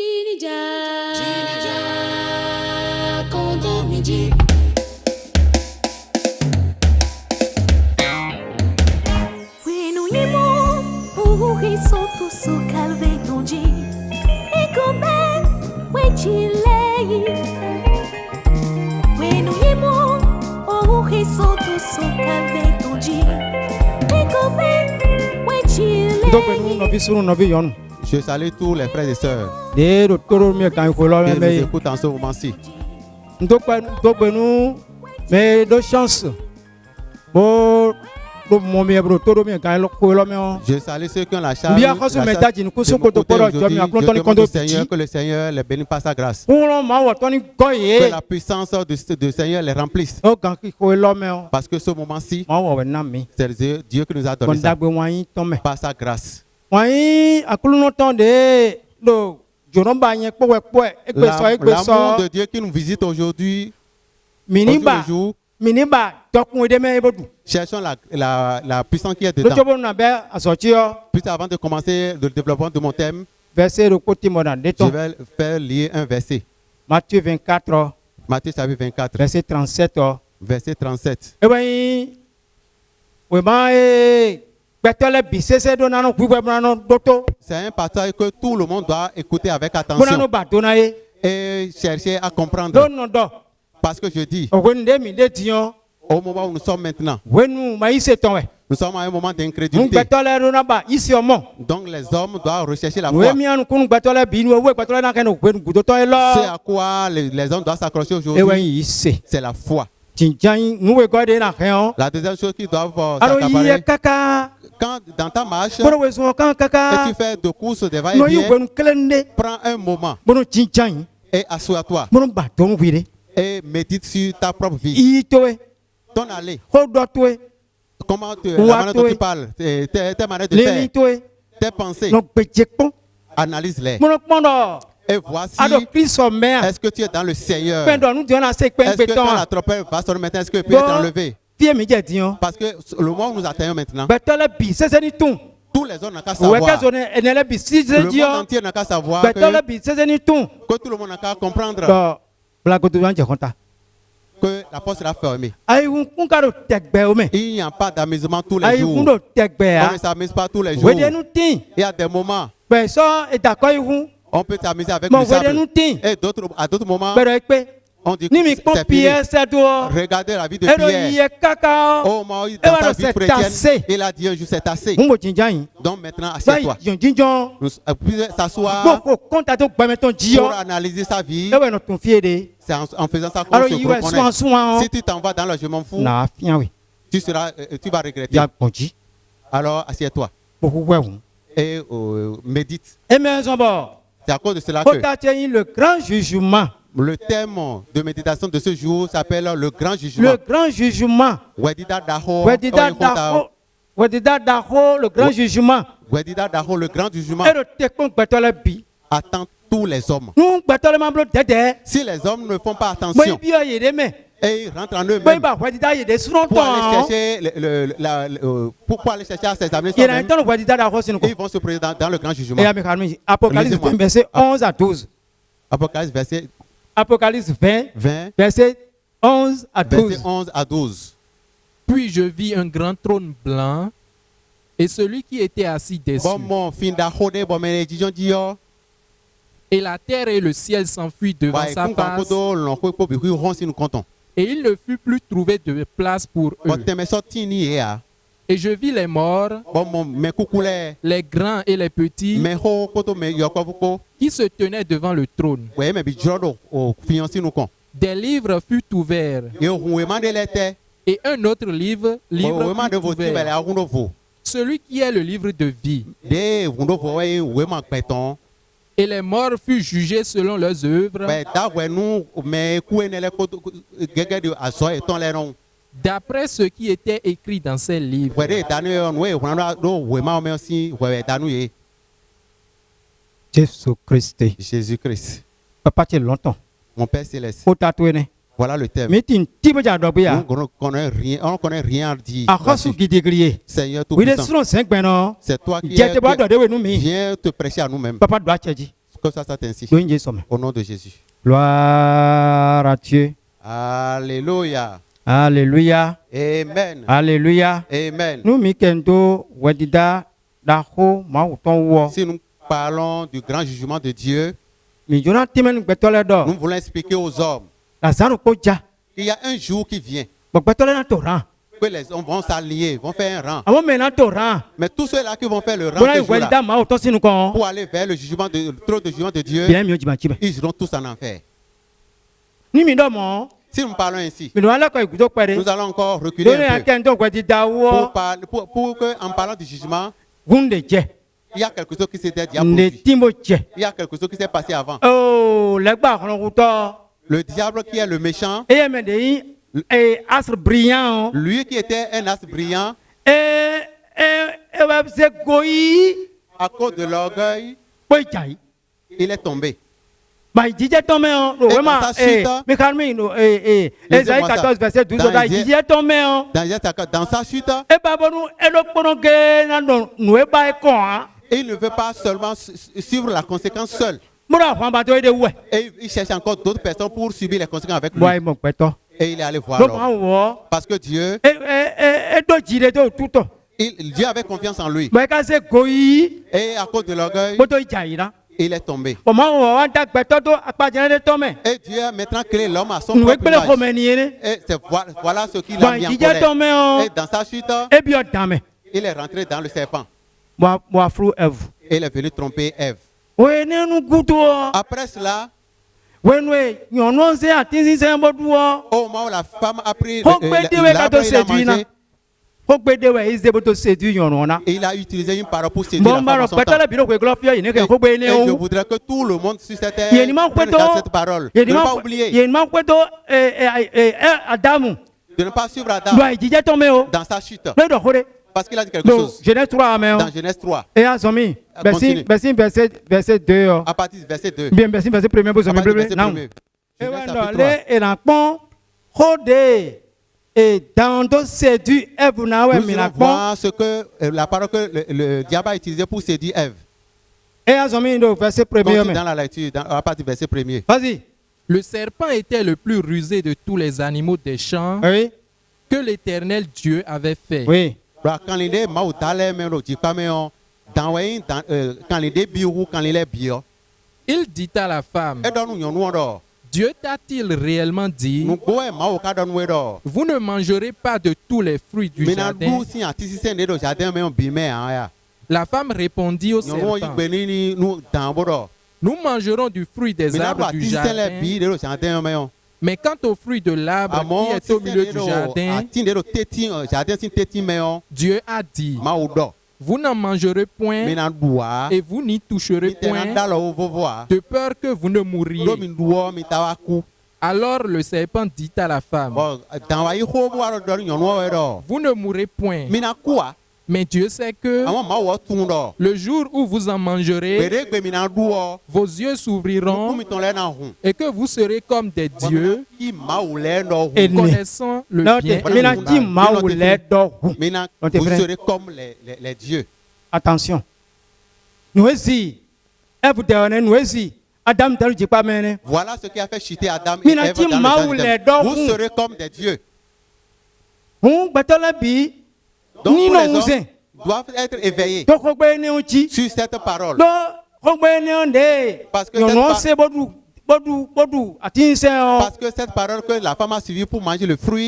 Jinija, kondomiji. Wenu yimo, uhi soto so calve donji. Ekome, wechilei. Wenu yimo, uhi soto so calve donji. Ekome, wechilei. Je salue tous les frères et sœurs qui nous écoutent en ce moment-ci. mais de chance. Je salue ceux qui ont la charge Bien, de m'écouter aujourd'hui. Je demande au Seigneur que le Seigneur les bénisse par sa grâce. Que la puissance du Seigneur les remplisse. Parce que ce moment-ci, c'est Dieu qui nous a donné ça par sa grâce. L'amour de Dieu qui nous visite aujourd'hui, cherchons la puissance qui est dedans. Puis avant de commencer le développement de mon thème, je vais faire lier un verset. Matthieu 24, Matthieu chapitre 24, verset 37. verset 37. C'est un passage que tout le monde doit écouter avec attention et chercher à comprendre. Parce que je dis, au moment où nous sommes maintenant, nous sommes à un moment d'incrédulité. Donc les hommes doivent rechercher la foi. C'est à quoi les hommes doivent s'accrocher aujourd'hui. C'est la foi. La deuxième chose qu'ils doivent s'accaparer, quand dans ta marche, et tu fais de courses de va-et-vient, prends un moment et assois-toi et médite sur ta propre vie. Ton aller, comment la manière dont tu parles, tes manières de faire, tes pensées, analyse-les. Et voici, est-ce que tu es dans le Seigneur? Est-ce que quand la trompette va sonner maintenant, est-ce que peut être enlevé? Parce que le moment où nous atteignons maintenant, tous les hommes n'ont qu'à savoir, le monde entier n'a qu'à savoir que tout le monde n'a qu'à comprendre que la porte sera fermée. Il n'y a pas d'amusement tous les jours. On ne s'amuse pas tous les jours. Il y a des moments, on peut s'amuser avec le sable. Et à d'autres moments, on dit que c'est fini. Regardez la vie de Pierre. Oh, dans sa vie chrétienne, il a dit un jour c'est assez. Donc maintenant, assieds-toi. Puis s'asseoir pour analyser sa vie. C'est en faisant ça qu'on se reconnaît. Si tu t'en vas dans le je m'en fous, tu vas regretter. Alors assieds-toi et médite. C'est à cause de cela que le grand jugement. Le thème de méditation de ce jour s'appelle le grand jugement. Le grand jugement. Le grand jugement. Le grand jugement attend tous les hommes. Si les hommes ne font pas attention et ils rentrent en eux-mêmes pour aller chercher à s'examiner soi-même, ils vont se présenter dans le grand jugement. Apocalypse 20, verset 11 à 12. Apocalypse 20, verset 11 à 12. Verset 11 à 12. Puis je vis un grand trône blanc et celui qui était assis dessus. Et la terre et le ciel s'enfuient devant sa face. Et il ne fut plus trouvé de place pour eux. Et je vis les morts, les grands et les petits, qui se tenaient devant le trône. Des livres furent ouverts. Et un autre livre fut ouvert. Celui qui est le livre de vie. Et les morts furent jugés selon leurs œuvres, d'après ce qui était écrit dans ces livres. Jésus-Christ. Papa, tu es longtemps. Mon Père céleste. Voilà le thème. Mais tu ne connais rien à dire. Seigneur tout puissant. C'est toi qui viens te prêcher à nous-mêmes. Que ça soit ainsi. Au nom de Jésus. Gloire à Dieu. Alléluia. Alléluia. Amen. Alléluia. Amen. Nous mikendo wedida daho mautonwo. Si nous parlons du grand jugement de Dieu, nous voulons expliquer aux hommes qu'il y a un jour qui vient que les hommes vont s'allier, vont faire un rang. Mais tous ceux-là qui vont faire le rang pour aller vers le jugement le trône de jugement de Dieu, ils iront tous en enfer. Si nous parlons ainsi, nous allons encore reculer un peu pour que, en parlant du jugement, il y a quelque chose qui s'est dit avant. Il y a quelque chose qui s'est passé avant. Oh, le diable qui est le méchant, lui qui était un astre brillant, à cause de l'orgueil, il est tombé. Dans sa chute, il ne veut pas seulement suivre la conséquence seule. Et il cherche encore d'autres personnes pour subir les conséquences avec lui. Et il est allé voir. Parce que Dieu, Dieu avait confiance en lui. Et à cause de l'orgueil, il est tombé. Et Dieu a maintenant créé l'homme à son propre image. Et voilà ce qu'il a mis en colère. Et dans sa chute, il est rentré dans le serpent. Et il est venu tromper Ève. Après cela, au moment où la femme a pris l'arbre, il a utilisé une parole pour séduire la femme. Et je voudrais que tout le monde sur cette terre prenne cette parole. De ne pas oublier. De ne pas suivre Adam dans sa chute. Parce qu'il a dit quelque chose. Genèse 3, dans Genèse 3. Et à Zomi, verset 2. À partir du verset 2. Bien, verset 1er, vous avez verset 1er. Et dans le séduit Ève, nous allons voir ce que la parole que le diable a utilisée pour séduire Ève. Et à Zomi, verset 1er. Dans la lecture, à partir du verset 1er. Vas-y. Le serpent était le plus rusé de tous les animaux des champs que l'Éternel Dieu avait fait. Oui. Il dit à la femme, Dieu t'a-t-il réellement dit, vous ne mangerez pas de tous les fruits du jardin? La femme répondit au serpent, nous mangerons du fruit des arbres du jardin. Mais quant au fruit de l'arbre qui est au milieu du jardin, Dieu a dit, vous n'en mangerez point et vous n'y toucherez point, de peur que vous ne mouriez. Alors le serpent dit à la femme, vous ne mourrez point. Mais Dieu sait que le jour où vous en mangerez, vos yeux s'ouvriront et que vous serez comme des dieux, connaissant le bien et le mal. Vous serez comme les dieux. Attention. Nous aussi, Adam, voilà ce qui a fait chuter Adam et Ève dans le jardin. Vous serez comme des dieux. Donc tous les hommes doivent être éveillés sur cette parole. Parce que cette parole que la femme a suivie pour manger le fruit,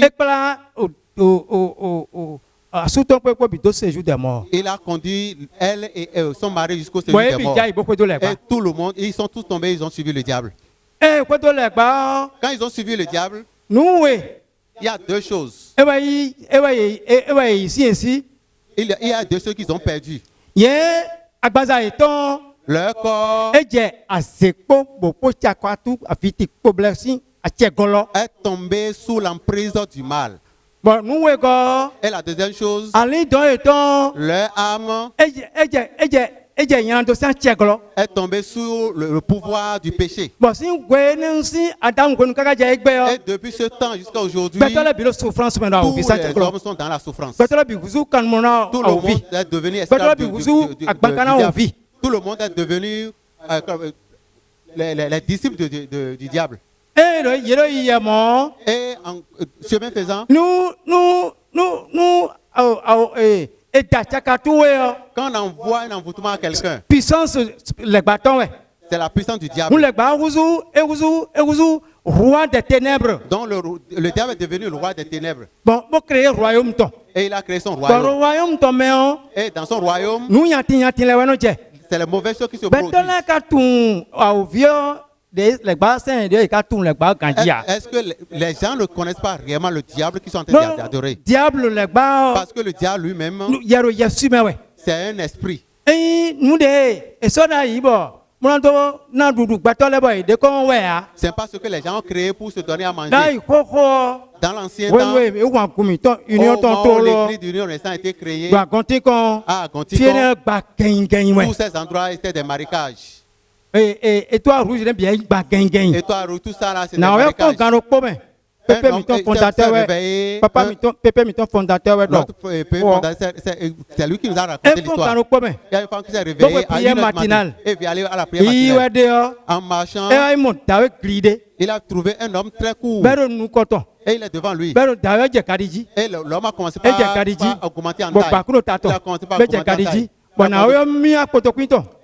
il a conduit elle et son mari jusqu'au séjour des morts. Et tout le monde, ils sont tous tombés, ils ont suivi le diable. Quand ils ont suivi le diable, il y a deux choses. Il y a deux choses qu'ils ont perdues. Leur corps est tombé sous l'emprise du mal. Et la deuxième chose, leur âme est tombée sous le pouvoir du péché. Et depuis ce temps jusqu'à aujourd'hui, tous les hommes sont dans la souffrance. Tout le monde est devenu esclave du diable. Tout le monde est devenu les disciples du diable. Et en chemin faisant, quand on envoie un envoûtement à quelqu'un, puissance les bâtons, c'est la puissance du diable. Roi des ténèbres. Donc le diable est devenu le roi des ténèbres. Bon, pour créer un royaume. Et il a créé son royaume. Et dans son royaume, c'est les mauvaises choses qui se produisent. Est-ce que les gens ne connaissent pas réellement le diable qui sont en train d'adorer? Parce que le diable lui-même, c'est un esprit. C'est pas ce que les gens ont créé pour se donner à manger. Dans l'ancien temps, l'église d'union a été créée à Gontikon. Tous ces endroits étaient des marécages. Et toi, rouge, bien, et toi, rouge, tout ça là, c'est des marécages. Pépé Miton fondateur, papa Pépé Miton fondateur, c'est lui qui nous a raconté l'histoire. Il y a une femme qui s'est réveillée à 1h matinale et vient aller à la prière matinale. En marchant, il a trouvé un homme très court. Et il est devant lui. Et l'homme a commencé par augmenter en taille. Il a commencé par augmenter en taille.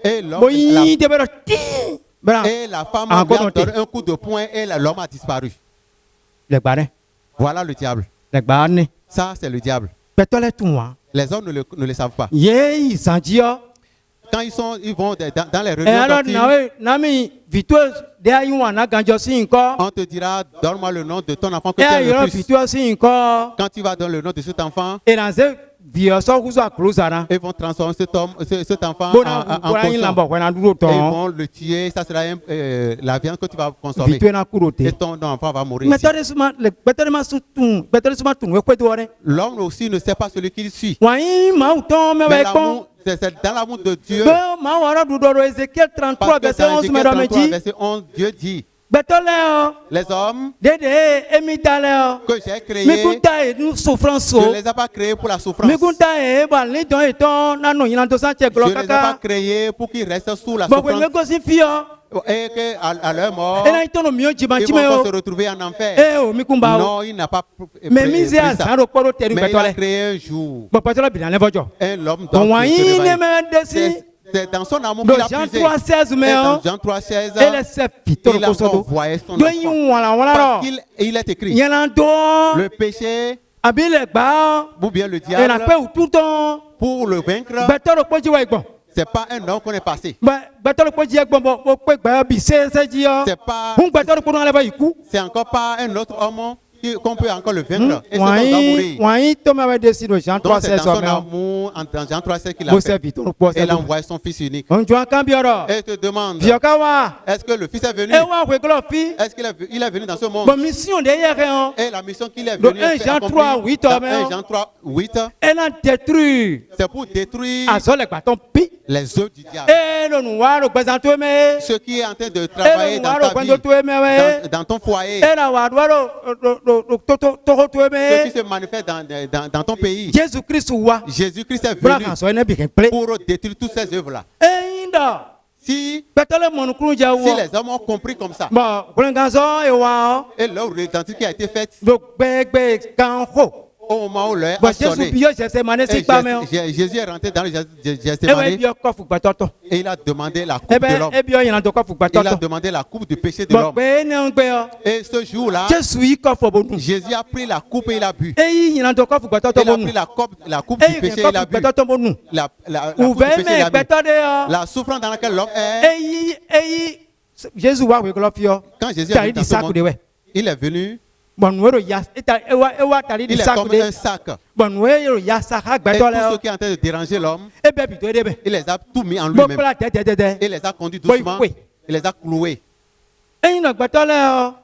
Et la femme a donné un coup de poing et l'homme a disparu. Voilà le diable. Ça, c'est le diable. Les hommes ne le savent pas. Quand ils vont dans les réunions, on te dira, donne-moi le nom de ton enfant que tu aimes le plus. Quand tu vas dans le nom de cet enfant, ils vont transformer cet enfant en cochon. Ils vont le tuer. Ça sera la viande que tu vas consommer. Et ton enfant va mourir. L'homme aussi ne sait pas celui qu'il suit. Mais l'amour, c'est dans l'amour de Dieu. Ézéchiel 33, verset 11, verset 11, Dieu dit, les hommes que j'ai créés, je ne les ai pas créés pour la souffrance. Je ne les ai pas créés pour qu'ils restent sous la souffrance. Et qu'à leur mort, ils vont se retrouver en enfer. Non, il n'a pas pris ça. Mais il a créé un jour. Et l'homme doit se réveiller. C'est dans son amour qu'il a puisé. Dans Jean 3,16, il a envoyé son enfant. Parce qu'il est écrit, le péché, ou bien le diable, pour le vaincre, c'est pas un homme qu'on est passé. C'est encore pas un autre homme qu'on peut encore le vaincre. Et ce homme doit mourir. Donc c'est dans son amour, dans Jean 3,16 qu'il a fait. Et il a envoyé son fils unique. Et il te demande, est-ce que le fils est venu? Est-ce qu'il est venu dans ce monde? Et la mission qu'il est venu faire, Jean 3, 8, elle a détruit. C'est pour détruire les œuvres du diable. Ce qui est en train de travailler dans ta vie, dans ton foyer, ce qui se manifeste dans ton pays. Jésus-Christ est venu pour détruire toutes ces œuvres-là. Si les hommes ont compris comme ça, et l'œuvre identique qui a été faite, au moment où l'heure a sonné, Jésus est rentré dans le Gethsémani et il a demandé la coupe de l'homme. Il a demandé la coupe du péché de l'homme. Et ce jour-là, Jésus a pris la coupe et il a bu. Il a pris la coupe du péché et il a bu. La coupe du péché et il a bu. La souffrance dans laquelle l'homme est. Quand Jésus est venu dans ce monde, il est venu. Il est comme un sac. Et tout ce qui est en train de déranger l'homme, il les a tout mis en lui-même. Il les a conduits doucement. Il les a cloués.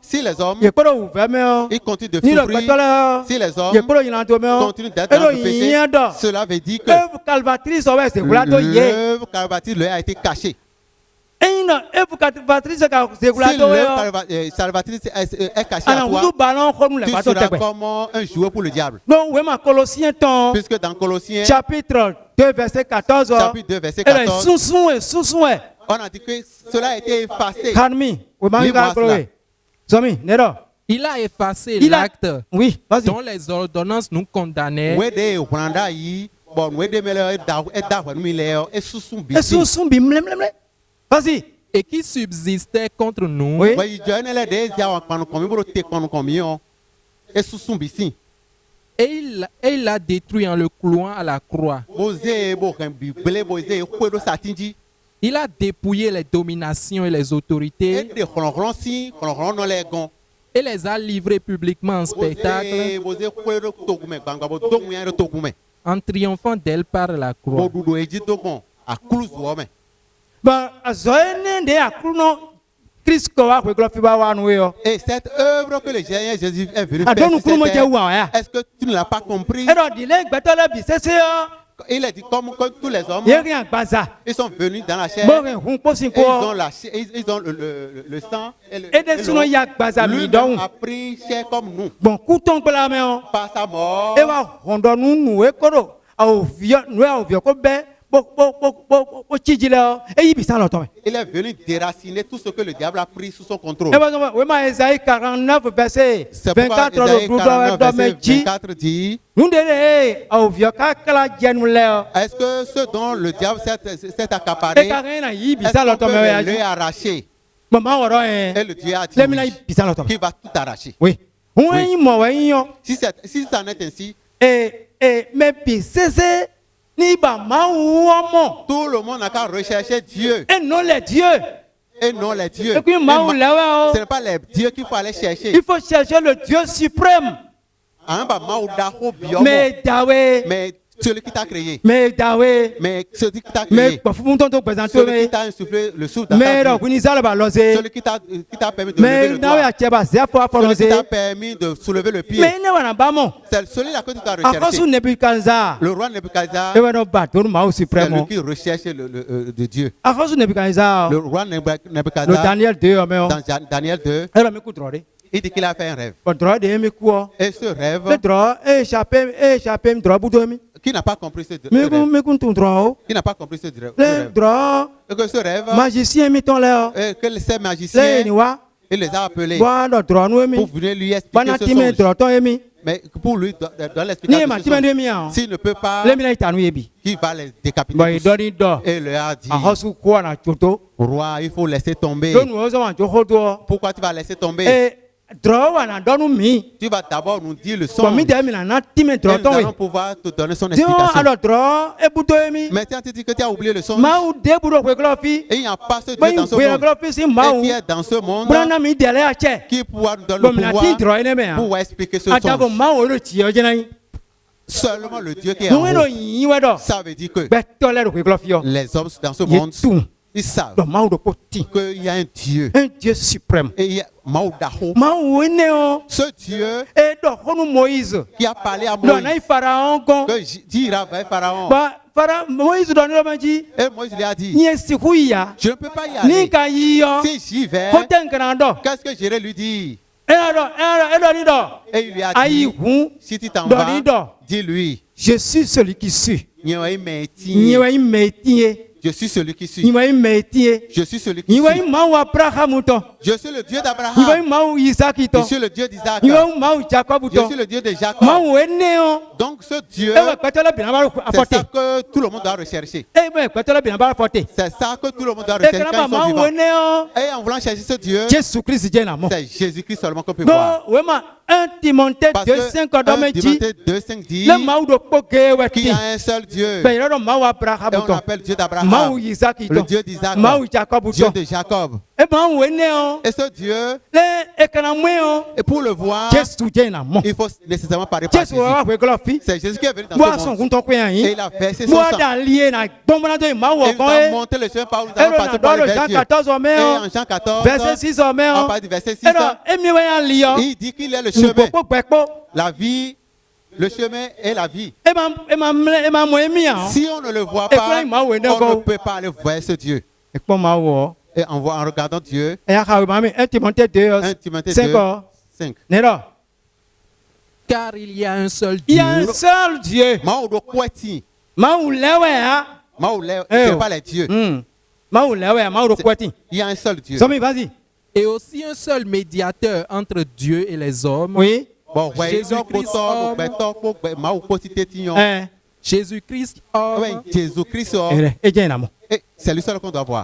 Si les hommes ils continuent de souffrir, si les hommes continuent d'être dans le péché, cela veut dire que l'œuvre calvatrice leur a été cachée. Si l'œuvre salvatrice est cachée à toi, tu seras comme un jouet pour le diable. Puisque dans Colossiens, chapitre 2, verset 14, On a dit que cela a été effacé. Il a effacé l'acte dont les ordonnances nous condamnaient. Et qui subsistait contre nous. Et il l'a détruit en le clouant à la croix. Il a dépouillé les dominations et les autorités et les a livrés publiquement en spectacle en triomphant d'elle par la croix. Et cette œuvre que le Seigneur Jésus est venu faire, est-ce que tu ne l'as pas compris? Il a dit comme tous les hommes, ils sont venus dans la chair, et ils ont le sang et lui a pris chair comme nous. Par sa mort, il est venu déraciner tout ce que le diable a pris sous son contrôle. Ésaïe 49, verset 24 dit, est-ce que ce dont le diable s'est accaparé, est-ce qu'on peut le arracher? Et le Dieu a dit qu'il va tout arracher. Oui. Si ça en est ainsi, tout le monde n'a qu'à rechercher Dieu. Et non les dieux. Et non les dieux. Ce n'est pas les dieux qu'il faut aller chercher. Il faut chercher le Dieu suprême. Mais celui qui t'a créé. Mais celui qui t'a créé. Celui qui t'a insufflé le souffle dans ta vie. Celui qui t'a permis de lever le doigt. Celui qui t'a permis de soulever le pied. C'est celui-là que tu dois rechercher. Le roi Nebuchadnezzar, c'est lui qui recherche le Dieu. Le roi Nebuchadnezzar, dans Daniel 2, il dit qu'il a fait un rêve. Et ce rêve, qui n'a pas compris ce rêve? Qui n'a pas compris ce rêve? Et que ce rêve, que ces magiciens, il les a appelés pour venir lui expliquer ce songe. Mais pour lui, dans l'explication, s'il ne peut pas, il va les décapiter tous. Et il leur a dit, roi, il faut laisser tomber. Pourquoi tu vas laisser tomber? Tu vas d'abord nous dire le songe. Et nous allons pouvoir te donner son explication. Mais tu as dit que tu as oublié le songe. Et il n'y a pas ce Dieu dans ce monde. Et qui est dans ce monde, qui pourra nous donner le pouvoir pour expliquer ce songe. Seulement le Dieu qui est en haut. Ça veut dire que les hommes dans ce monde, ils savent qu'il y a un Dieu. Un Dieu suprême. Et il y a ce Dieu qui a parlé à Moïse. Que dira Pharaon. Et Moïse lui a dit, je ne peux pas y aller. Si j'y vais, qu'est-ce que j'irai lui dire? Et il lui a dit, si tu t'en vas, dis-lui, je suis celui qui suis. Je suis celui qui suis. Je suis celui qui suis. Je suis le Dieu d'Abraham. Je suis le Dieu d'Isaac. Je suis le Dieu de Jacob. Donc ce Dieu, c'est ça que tout le monde doit rechercher. C'est ça que tout le monde doit rechercher quand ils sont vivants. Et en voulant chercher ce Dieu, c'est Jésus-Christ seulement qu'on peut voir. 1 Timothée 2:5 dit qu'il y a un seul Dieu. Et on appelle Dieu d'Abraham, le Dieu d'Isaac, Dieu de Jacob. Et ce Dieu, et pour le voir, il faut nécessairement parler par Jésus. C'est Jésus qui est venu dans ce monde. Et il a versé son sang. Et il va monter le chemin par où nous allons passer pour aller vers Dieu. Et en Jean 14, verset 6, on parle du verset 6, il dit qu'il est le chemin, la vie, le chemin et la vie. Si on ne le voit pas, on ne peut pas aller voir ce Dieu. Et en regardant Dieu, 1 Timothée 2, 5. Car il y a un seul Dieu. Il y a un seul Dieu. Ce n'est pas les dieux. Il y a un seul Dieu. Vas-y. Et aussi un seul médiateur entre Dieu et les hommes. Oui. Jésus-Christ homme. Jésus-Christ homme. Jésus-Christ homme. C'est le seul qu'on doit voir.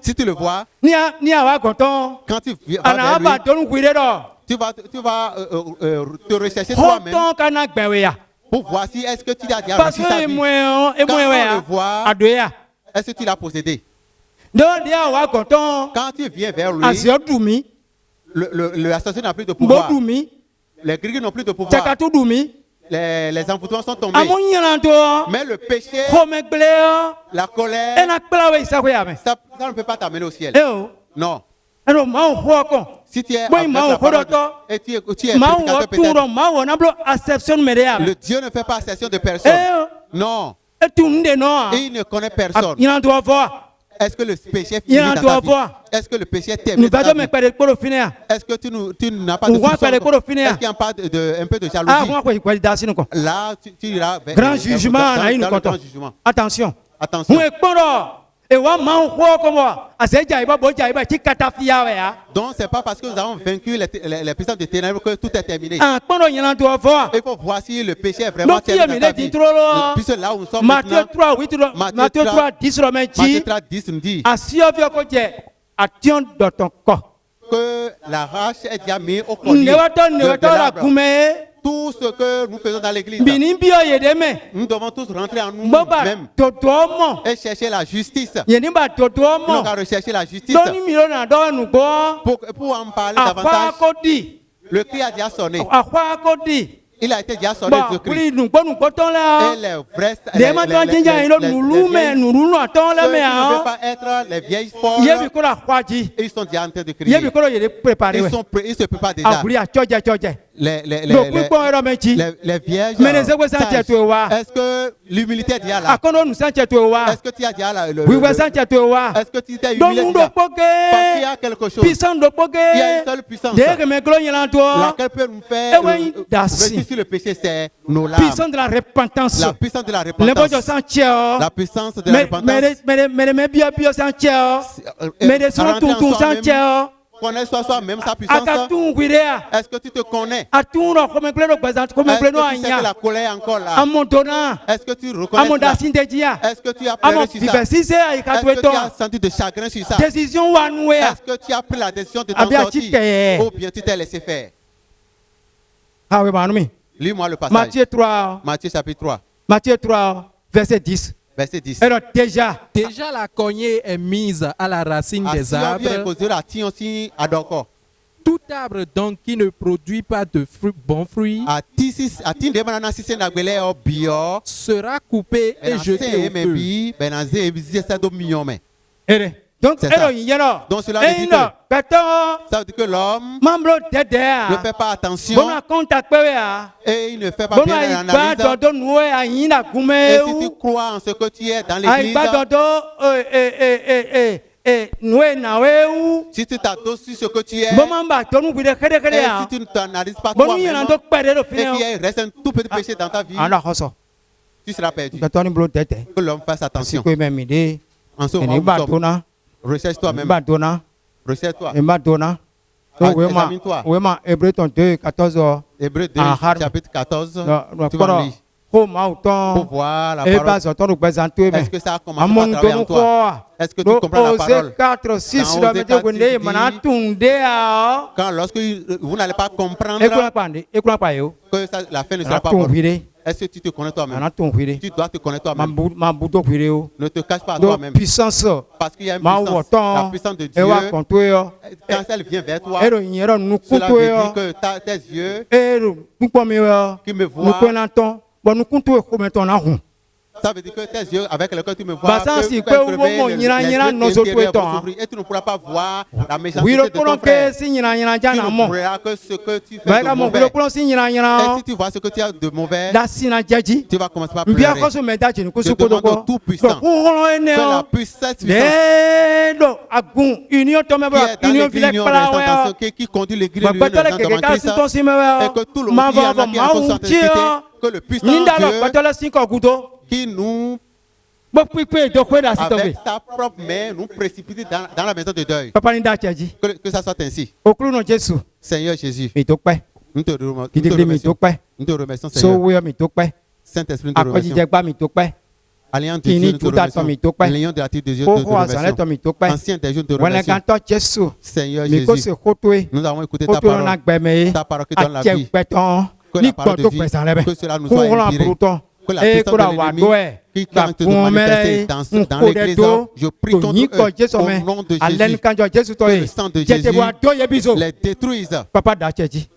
Si tu le vois, quand tu vas te rechercher toi-même pour voir si est-ce que tu as déjà reçu sa vie. Quand on le voit, est-ce que tu l'as possédé? Quand tu viens vers lui, l'assassin n'a plus de pouvoir. Les gris n'ont plus de pouvoir. Les envoûtements sont tombés. Mais le péché, la colère, ça ne peut pas t'amener au ciel. Non. Si tu es et tu es prédicateur peut-être, le Dieu ne fait pas exception de personne. Non. Et il ne connaît personne. Est-ce que le péché finit dans ta vie? Est-ce que le péché t'aime dans ta vie? Est-ce que tu n'as pas de soupçon? Est-ce qu'il y a un peu de jalousie? Là, tu iras vers grand jugement. Attention. Attention. Donc, ce n'est pas parce que nous avons vaincu les puissances de ténèbres que tout est terminé. Il faut voir si le péché est vraiment terminé dans ta vie. Puisque là où nous sommes Matthieu 3, 8, Matthieu 3, 10 nous dit que la race est déjà mise au collier de l'arbre. Tout ce que nous faisons dans l'église, nous devons tous rentrer en nous-mêmes et chercher la justice. Nous devons rechercher la justice pour en parler davantage. Le cri a déjà sonné. Il a été déjà sonné de cri. Et les vrais, ceux qui ne veulent pas être les vieilles folles, ils sont déjà en train de crier. Ils se préparent déjà. Les vierges, est-ce que l'humilité est déjà là? Est-ce que tu as déjà là? Est-ce que tu t'es humilié déjà? Parce qu'il y a quelque chose. Il y a une seule puissance laquelle peut nous faire réussir sur le péché, c'est nos larmes. La puissance de la repentance. La puissance de la repentance. La puissance de la repentance. Connais-toi soi-même sa puissance. Est-ce que tu te connais? Est-ce que tu sais que la colère est encore là? Est-ce que tu reconnais ça? Est-ce que tu as pleuré sur ça? Est-ce que tu as senti de chagrin sur ça? Est-ce que tu as pris la décision de t'en sortir? Ou bien tu t'es laissé faire? Lis-moi le passage. Matthieu chapitre 3. Matthieu 3, verset 10. Verset 10. Alors déjà la cognée est mise à la racine des arbres. Tout arbre donc qui ne produit pas de bons fruits sera coupé et jeté au feu. Donc cela veut dire que l'homme ne fait pas attention et il ne fait pas bien l'analyse. Et si tu crois en ce que tu es dans l'église, si tu t'adosses sur ce que tu es, et si tu ne t'analyses pas toi-même, et qu'il reste un tout petit péché dans ta vie, tu seras perdu. Que l'homme fasse attention. En ce moment, recherche toi-même. Recherche-toi. Examine-toi. Hébreu 2, 14. Hébreu 2, chapitre 14. Tu vas lire. Pour voir la parole. Est-ce que ça a commencé par travailler en toi? Est-ce que tu comprends la parole? 4, 6, quand lorsque vous n'allez pas comprendre que ça, la fin ne sera pas bonne. Est-ce que tu te connais toi-même? Tu dois te connaître toi-même. Ne te cache pas toi-même. Parce qu'il y a une puissance. La puissance de Dieu, quand elle vient vers toi, cela veut dire que tes yeux qui me voient, ça veut dire que tes yeux avec lesquels tu me vois, et tu ne pourras pas voir la méchanceté de ton frère. Tu ne pourras que ce que tu fais de mauvais. Et si tu vois ce que tu as de mauvais, tu vas commencer par pleurer. Je demande au Tout-Puissant que la puissance qui est dans l'église, qui conduit l'église dans Christ, et que tout le monde qui en a qui sont sanctifiés, que le puissant Dieu qui nous Avec ta propre main, nous précipiter dans la maison de deuil. Que ça soit ainsi. Seigneur Jésus, nous te remercions, Seigneur. Saint-Esprit, nous te remercions. Alliance de Dieu, nous te remercions. Alliance de la tribu de Dieu, nous te remercions. Ancien des jours, nous te remercions. Seigneur Jésus, nous avons écouté ta parole qui donne la vie. Que la parole de vie, que cela nous soit inspiré. Que la puissance de l'ennemi qui tente de manifester dans l'église, je prie contre eux au nom de Jésus. Que le sang de Jésus les détruise.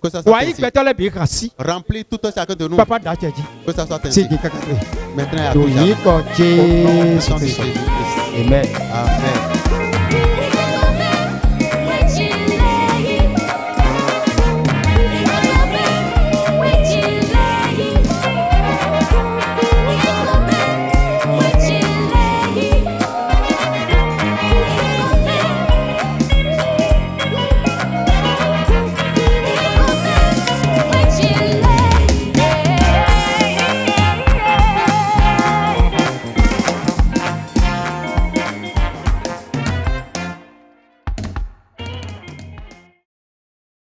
Que ça soit ainsi. Remplis tout chacun de nous. Que ça soit ainsi. Maintenant, à tout jamais. Au nom de Jésus. Amen.